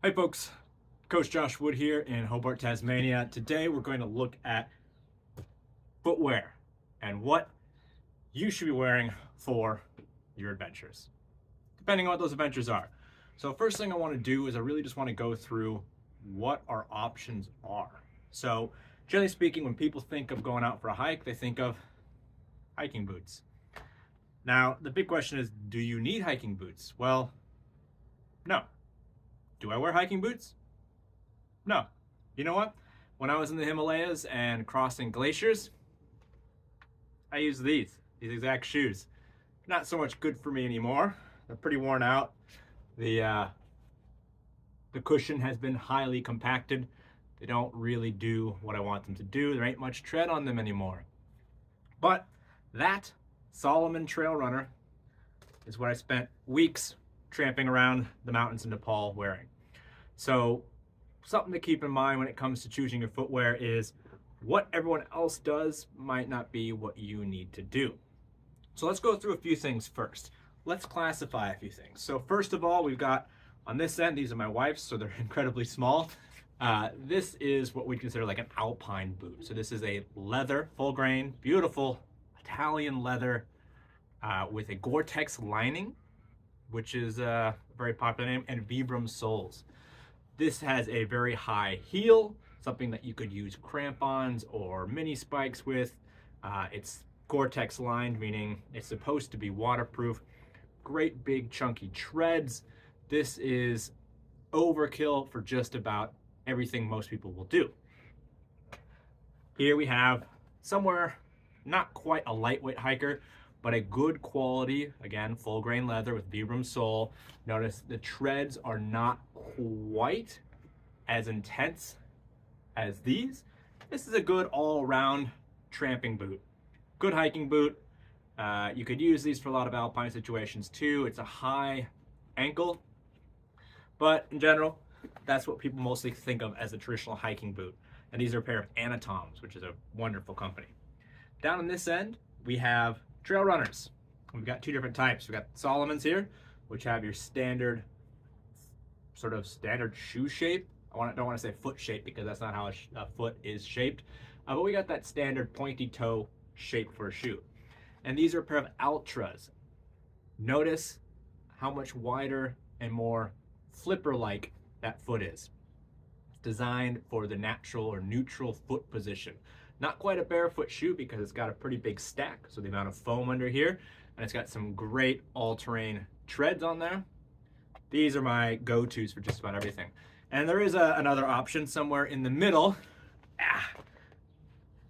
Hey folks, Coach Josh Wood here in Hobart, Tasmania. Today we're going to look at footwear and what you should be wearing for your adventures, depending on what those adventures are. So first thing I want to do is I really just want to go through what our options are. So generally speaking, when people think of going out for a hike, they think of hiking boots. Now, the big question is, do you need hiking boots? Well, no. Do I wear hiking boots? No. You know what? When I was in the Himalayas and crossing glaciers, I used these exact shoes. Not so much good for me anymore. They're pretty worn out. The cushion has been highly compacted. They don't really do what I want them to do. There ain't much tread on them anymore. But that Solomon Trail Runner is what I spent weeks tramping around the mountains in Nepal wearing. So something to keep in mind when it comes to choosing your footwear is what everyone else does might not be what you need to do. So let's go through a few things first. Let's classify a few things. So first of all, we've got on this end, these are my wife's, so they're incredibly small. This is what we consider like an alpine boot. So this is a leather, full grain, beautiful Italian leather with a Gore-Tex lining, which is a very popular name, and Vibram soles. This has a very high heel, something that you could use crampons or mini spikes with. It's Gore-Tex lined, meaning it's supposed to be waterproof. Great big chunky treads. This is overkill for just about everything most people will do. Here we have somewhere not quite a lightweight hiker, but a good quality, again, full grain leather with Vibram sole. Notice the treads are not quite as intense as these. This is a good all-around tramping boot. Good hiking boot. You could use these for a lot of alpine situations too. It's a high ankle, but in general, that's what people mostly think of as a traditional hiking boot. And these are a pair of Anatoms, which is a wonderful company. Down on this end, we have trail runners. We've got two different types. We've got Solomons here, which have your standard, sort of standard shoe shape. Don't want to say foot shape because that's not how a foot is shaped. But we got that standard pointy toe shape for a shoe. And these are a pair of Altras. Notice how much wider and more flipper-like that foot is. It's designed for the natural or neutral foot position. Not quite a barefoot shoe because it's got a pretty big stack, so the amount of foam under here, and it's got some great all-terrain treads on there. These are my go-tos for just about everything. And there is another option somewhere in the middle,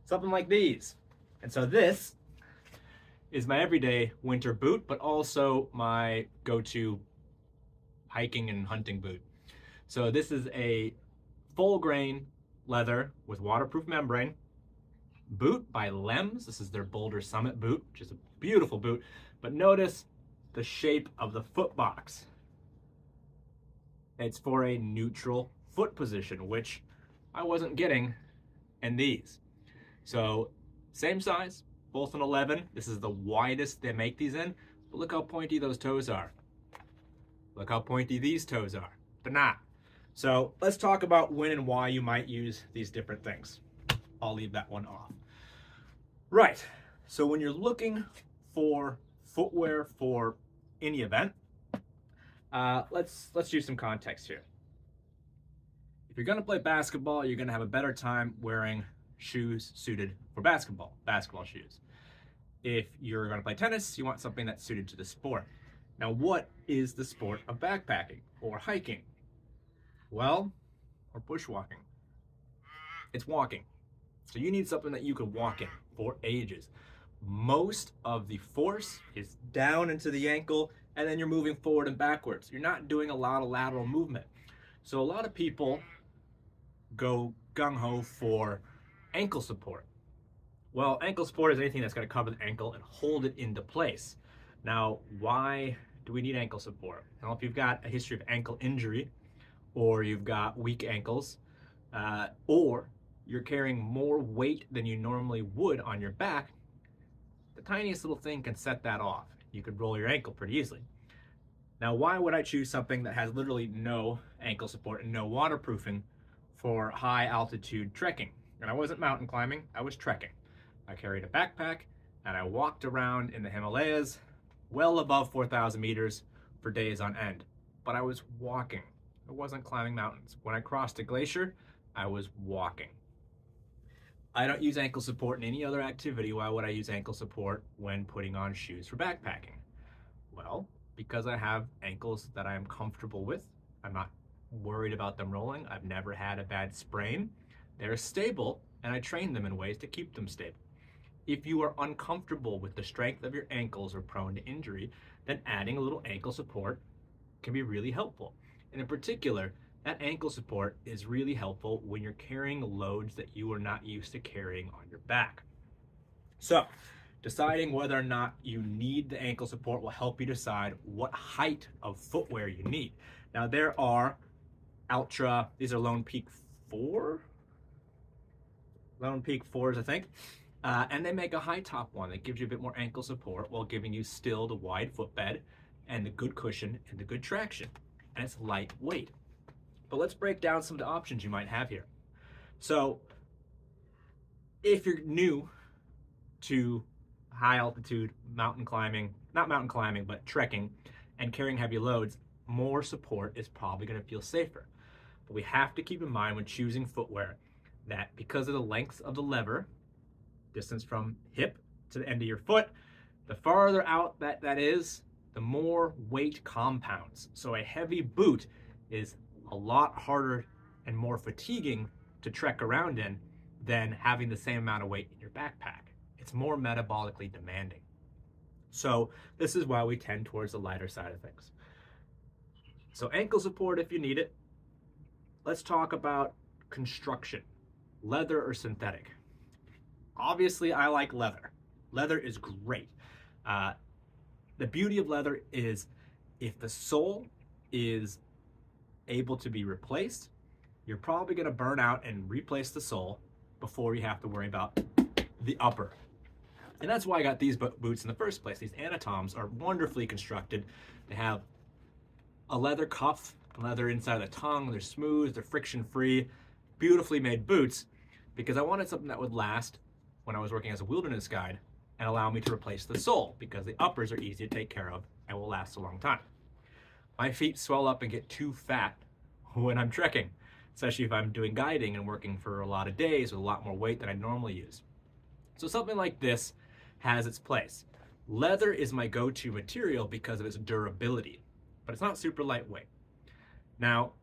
something like these. And so this is my everyday winter boot, but also my go-to hiking and hunting boot. So this is a full grain leather with waterproof membrane boot by Lems. This is their Boulder Summit boot, which is a beautiful boot. But notice the shape of the foot box. It's for a neutral foot position, which I wasn't getting in these. So same size, both an 11. This is the widest they make these in. But look how pointy those toes are. Look how pointy these toes are. They're not. So let's talk about when and why you might use these different things. I'll leave that one off. Right, so when you're looking for footwear for any event, let's use some context here. If you're gonna play basketball, you're gonna have a better time wearing shoes suited for basketball shoes. If you're gonna play tennis, you want something that's suited to the sport. Now, what is the sport of backpacking or hiking? Well, or bushwalking. It's walking. So you need something that you can walk in for ages. Most of the force is down into the ankle, and then you're moving forward and backwards. You're not doing a lot of lateral movement. So a lot of people go gung-ho for ankle support. Well, ankle support is anything that's going to cover the ankle and hold it into place. Now, why do we need ankle support? Well, if you've got a history of ankle injury, or you've got weak ankles, or you're carrying more weight than you normally would on your back, the tiniest little thing can set that off. You could roll your ankle pretty easily. Now, why would I choose something that has literally no ankle support and no waterproofing for high altitude trekking? And I wasn't mountain climbing, I was trekking. I carried a backpack and I walked around in the Himalayas well above 4,000 meters for days on end. But I was walking. I wasn't climbing mountains. When I crossed a glacier, I was walking. I don't use ankle support in any other activity. Why would I use ankle support when putting on shoes for backpacking? Well, because I have ankles that I am comfortable with. I'm not worried about them rolling. I've never had a bad sprain. They're stable, and I train them in ways to keep them stable. If you are uncomfortable with the strength of your ankles or prone to injury, then adding a little ankle support can be really helpful. And in particular, that ankle support is really helpful when you're carrying loads that you are not used to carrying on your back. So, deciding whether or not you need the ankle support will help you decide what height of footwear you need. Now, there are these are Lone Peak 4? Lone Peak 4s, I think. And they make a high top one that gives you a bit more ankle support while giving you still the wide footbed and the good cushion and the good traction. And it's lightweight. But let's break down some of the options you might have here. So, if you're new to high altitude mountain climbing, not mountain climbing, but trekking and carrying heavy loads, more support is probably going to feel safer. But we have to keep in mind when choosing footwear that because of the length of the lever, distance from hip to the end of your foot, the farther out that is, the more weight compounds. So a heavy boot is a lot harder and more fatiguing to trek around in than having the same amount of weight in your backpack. It's more metabolically demanding. So this is why we tend towards the lighter side of things. So ankle support if you need it. Let's talk about construction, leather or synthetic. Obviously, I like leather. Leather is great. The beauty of leather is if the sole is able to be replaced, you're probably going to burn out and replace the sole before you have to worry about the upper. And that's why I got these boots in the first place. These Anatoms are wonderfully constructed. They have a leather cuff, leather inside of the tongue. They're smooth, they're friction-free, beautifully made boots because I wanted something that would last when I was working as a wilderness guide and allow me to replace the sole because the uppers are easy to take care of and will last a long time. My feet swell up and get too fat when I'm trekking, especially if I'm doing guiding and working for a lot of days with a lot more weight than I normally use. So something like this has its place. Leather is my go-to material because of its durability, but it's not super lightweight. Now,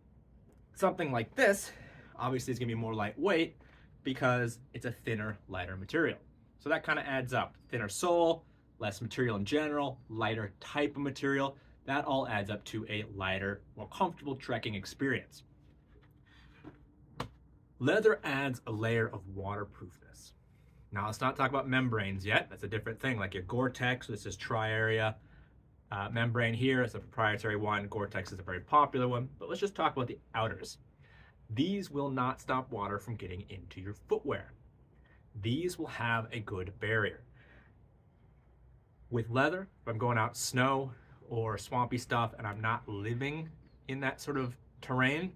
something like this obviously is going to be more lightweight because it's a thinner, lighter material. So that kind of adds up. Thinner sole, less material in general, lighter type of material. That all adds up to a lighter, more comfortable trekking experience. Leather adds a layer of waterproofness. Now let's not talk about membranes yet. That's a different thing. Like your Gore-Tex, this is tri-area membrane here. It's a proprietary one. Gore-Tex is a very popular one. But let's just talk about the outers. These will not stop water from getting into your footwear. These will have a good barrier. With leather, if I'm going out snow or swampy stuff and I'm not living in that sort of terrain,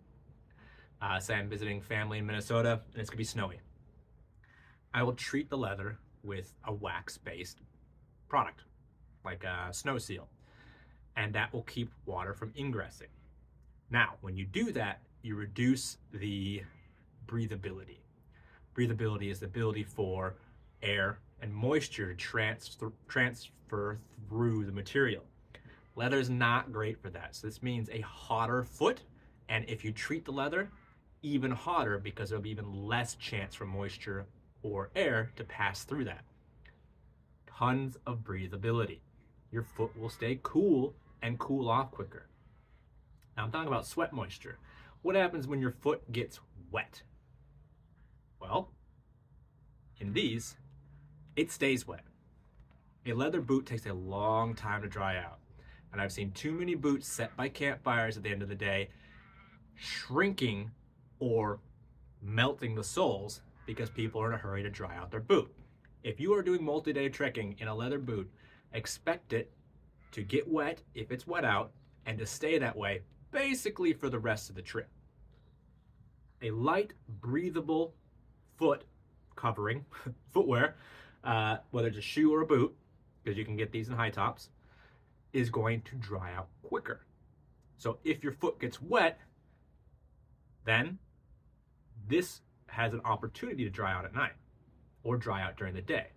say I'm visiting family in Minnesota and it's gonna be snowy, I will treat the leather with a wax-based product, like a snow seal, and that will keep water from ingressing. Now, when you do that, you reduce the breathability. Breathability is the ability for air and moisture to transfer through the material. Leather is not great for that, so this means a hotter foot, and if you treat the leather, even hotter because there'll be even less chance for moisture or air to pass through that. Tons of breathability. Your foot will stay cool and cool off quicker. Now I'm talking about sweat moisture. What happens when your foot gets wet? Well, in these, it stays wet. A leather boot takes a long time to dry out. And I've seen too many boots set by campfires at the end of the day shrinking or melting the soles because people are in a hurry to dry out their boot. If you are doing multi-day trekking in a leather boot, expect it to get wet if it's wet out and to stay that way basically for the rest of the trip. A light, breathable foot covering, footwear, whether it's a shoe or a boot, because you can get these in high tops, is going to dry out quicker. So if your foot gets wet, then this has an opportunity to dry out at night or dry out during the day.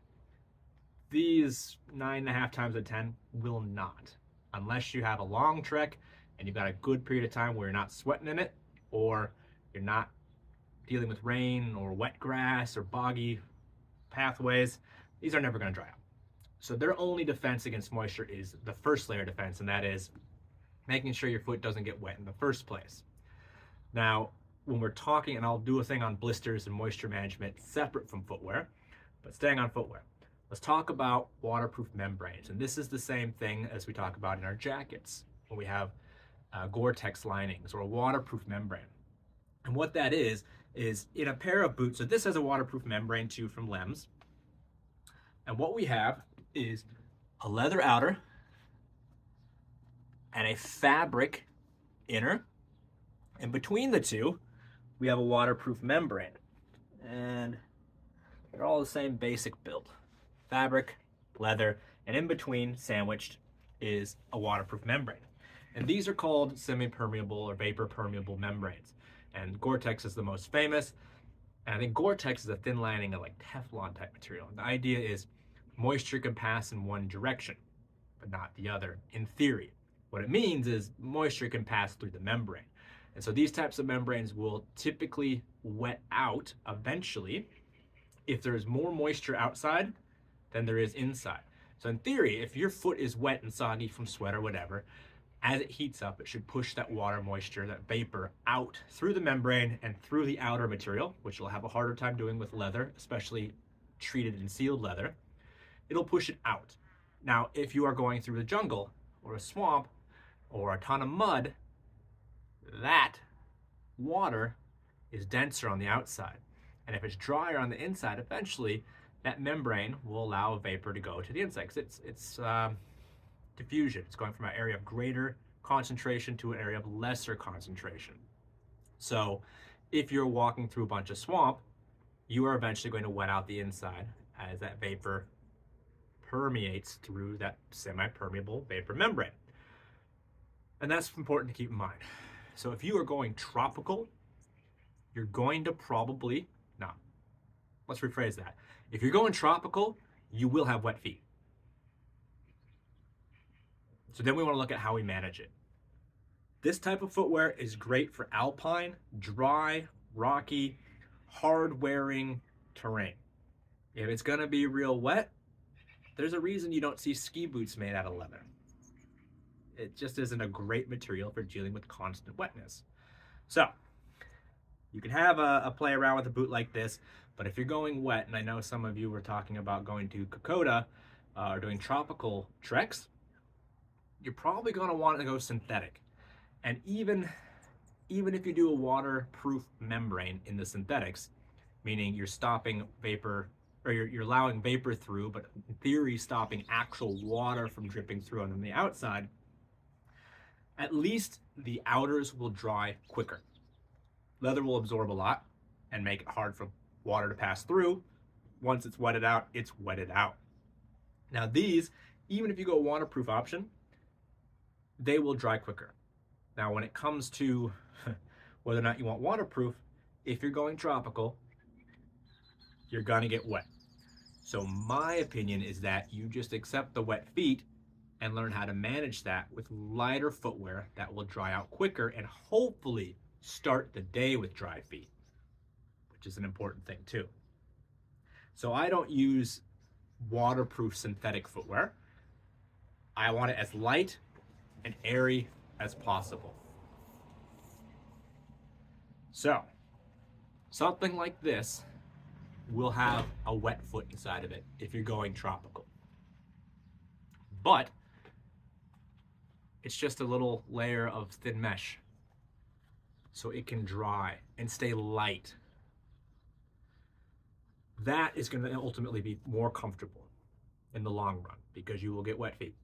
These 9.5 times out of 10 will not, unless you have a long trek and you've got a good period of time where you're not sweating in it, or you're not dealing with rain or wet grass or boggy pathways. These are never going to dry out. So their only defense against moisture is the first layer of defense, and that is making sure your foot doesn't get wet in the first place. Now, when we're talking, and I'll do a thing on blisters and moisture management separate from footwear, but staying on footwear, let's talk about waterproof membranes. And this is the same thing as we talk about in our jackets when we have Gore-Tex linings or a waterproof membrane. And what that is in a pair of boots, so this has a waterproof membrane too from Lems. And what we have is a leather outer and a fabric inner. And between the two, we have a waterproof membrane. And they're all the same basic build. Fabric, leather, and in between, sandwiched, is a waterproof membrane. And these are called semi-permeable or vapor-permeable membranes. And Gore-Tex is the most famous. And I think Gore-Tex is a thin lining of like Teflon type material. And the idea is moisture can pass in one direction, but not the other, in theory. What it means is moisture can pass through the membrane. And so these types of membranes will typically wet out eventually if there's more moisture outside than there is inside. So in theory, if your foot is wet and soggy from sweat or whatever, as it heats up, it should push that water moisture, that vapor, out through the membrane and through the outer material, which you'll have a harder time doing with leather, especially treated and sealed leather. It'll push it out. Now, if you are going through the jungle or a swamp or a ton of mud, that water is denser on the outside. And if it's drier on the inside, eventually that membrane will allow vapor to go to the inside. It's diffusion. It's going from an area of greater concentration to an area of lesser concentration. So if you're walking through a bunch of swamp, you are eventually going to wet out the inside as that vapor permeates through that semi-permeable vapor membrane. And that's important to keep in mind. So if you are going tropical, you're going to probably, no, let's rephrase that. If you're going tropical, you will have wet feet. So then we want to look at how we manage it. This type of footwear is great for alpine, dry, rocky, hard-wearing terrain. If it's going to be real wet, there's a reason you don't see ski boots made out of leather. It just isn't a great material for dealing with constant wetness. So you can have a play around with a boot like this, but if you're going wet, and I know some of you were talking about going to Kokoda or doing tropical treks, you're probably going to want to go synthetic. And even if you do a waterproof membrane in the synthetics, meaning you're stopping vapor, or you're allowing vapor through, but in theory stopping actual water from dripping through on the outside, at least the outers will dry quicker. Leather will absorb a lot and make it hard for water to pass through. Once it's wetted out, it's wetted out. Now these, even if you go a waterproof option, they will dry quicker. Now when it comes to whether or not you want waterproof, if you're going tropical, you're gonna get wet. So my opinion is that you just accept the wet feet and learn how to manage that with lighter footwear that will dry out quicker and hopefully start the day with dry feet, which is an important thing too. So I don't use waterproof synthetic footwear. I want it as light and airy as possible. So something like this will have a wet foot inside of it if you're going tropical. But it's just a little layer of thin mesh so it can dry and stay light. That is going to ultimately be more comfortable in the long run because you will get wet feet.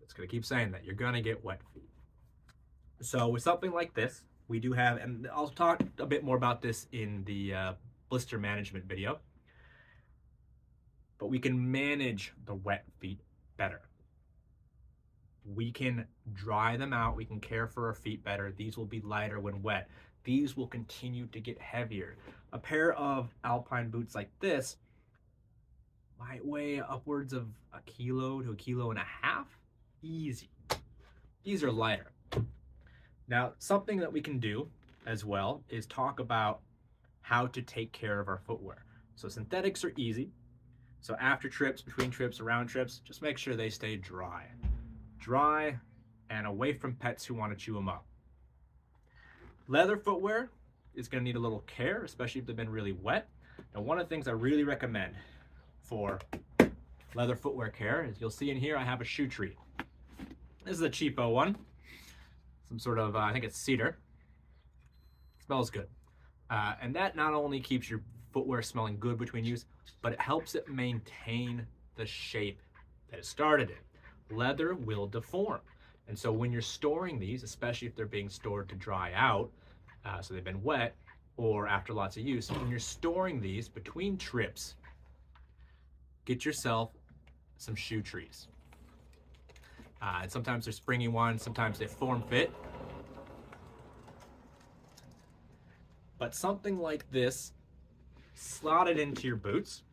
It's going to keep saying that. You're going to get wet feet. So with something like this, we do have, and I'll talk a bit more about this in the blister management video, but we can manage the wet feet better. We can dry them out. We can care for our feet better. These will be lighter when wet. These will continue to get heavier. A pair of alpine boots like this might weigh upwards of a kilo to a kilo and a half. Easy. These are lighter. Now, something that we can do as well is talk about how to take care of our footwear. So synthetics are easy. So after trips, between trips, around trips, just make sure they stay dry. Dry and away from pets who want to chew them up. Leather footwear is going to need a little care, especially if they've been really wet. Now, one of the things I really recommend for leather footwear care is, you'll see in here I have a shoe tree. This is a cheapo one. Some sort of, I think it's cedar. Smells good. And that not only keeps your footwear smelling good between use, but it helps it maintain the shape that it started in. Leather will deform. And so when you're storing these, especially if they're being stored to dry out, so they've been wet, or after lots of use, when you're storing these between trips, get yourself some shoe trees. And sometimes they're springy ones, sometimes they form fit. But something like this, slot it into your boots.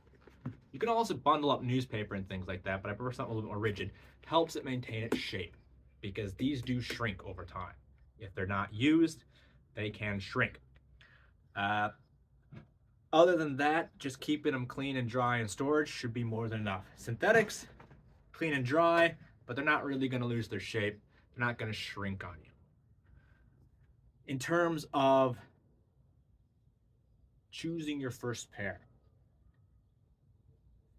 You can also bundle up newspaper and things like that, but I prefer something a little bit more rigid. It helps it maintain its shape, because these do shrink over time. If they're not used, they can shrink. Other than that, just keeping them clean and dry in storage should be more than enough. Synthetics, clean and dry, but they're not really going to lose their shape. They're not going to shrink on you. In terms of choosing your first pair,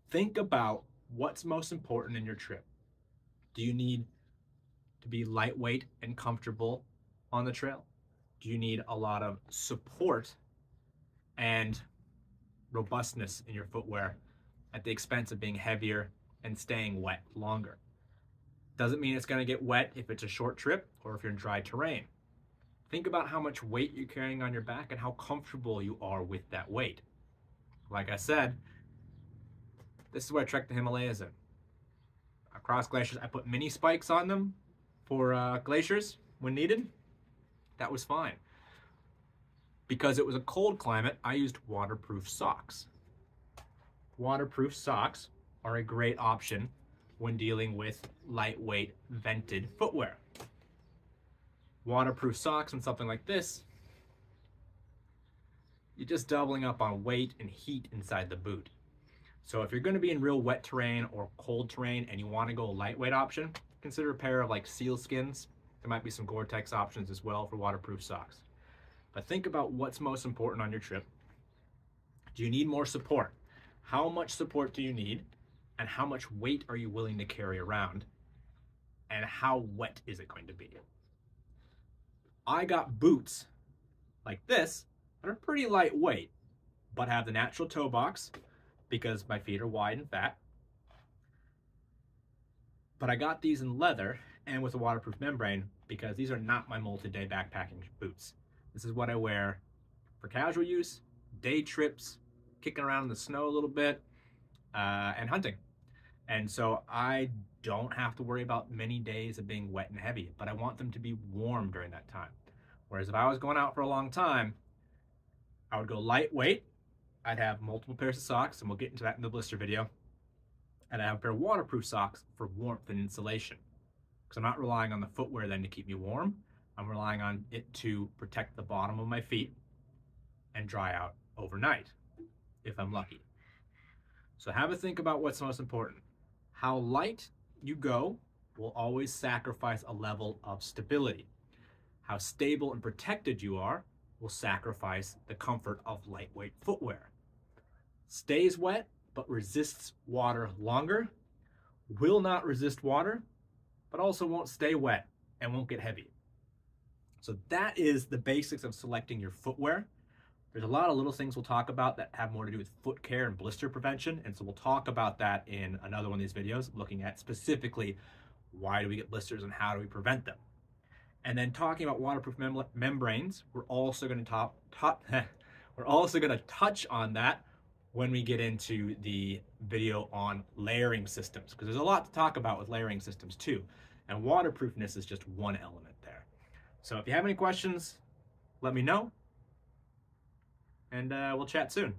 think about what's most important in your trip. Do you need to be lightweight and comfortable on the trail? Do you need a lot of support and robustness in your footwear at the expense of being heavier and staying wet longer? Doesn't mean it's going to get wet if it's a short trip or if you're in dry terrain. Think about how much weight you're carrying on your back and how comfortable you are with that weight. Like I said, this is where I trek the Himalayas in. Across glaciers, I put mini spikes on them for glaciers when needed. That was fine. Because it was a cold climate, I used waterproof socks. Waterproof socks are a great option when dealing with lightweight vented footwear. Waterproof socks and something like this, you're just doubling up on weight and heat inside the boot. So if you're going to be in real wet terrain or cold terrain and you want to go a lightweight option, consider a pair of like seal skins. There might be some Gore-Tex options as well for waterproof socks. But think about what's most important on your trip. Do you need more support? How much support do you need? And how much weight are you willing to carry around? And how wet is it going to be? I got boots like this that are pretty lightweight, but have the natural toe box because my feet are wide and fat. But I got these in leather and with a waterproof membrane because these are not my multi-day backpacking boots. This is what I wear for casual use, day trips, kicking around in the snow a little bit, and hunting. And so I don't have to worry about many days of being wet and heavy, but I want them to be warm during that time. Whereas if I was going out for a long time, I would go lightweight. I'd have multiple pairs of socks, and we'll get into that in the blister video. And I have a pair of waterproof socks for warmth and insulation. Because I'm not relying on the footwear then to keep me warm. I'm relying on it to protect the bottom of my feet and dry out overnight, if I'm lucky. So have a think about what's most important. How light you go will always sacrifice a level of stability. How stable and protected you are will sacrifice the comfort of lightweight footwear. Stays wet, but resists water longer, will not resist water, but also won't stay wet and won't get heavy. So that is the basics of selecting your footwear. There's a lot of little things we'll talk about that have more to do with foot care and blister prevention, and so we'll talk about that in another one of these videos, looking at specifically why do we get blisters and how do we prevent them. And then talking about waterproof membranes, we're also going to we're also going to touch on that when we get into the video on layering systems, because there's a lot to talk about with layering systems too, and waterproofness is just one element there. So if you have any questions, let me know, and we'll chat soon.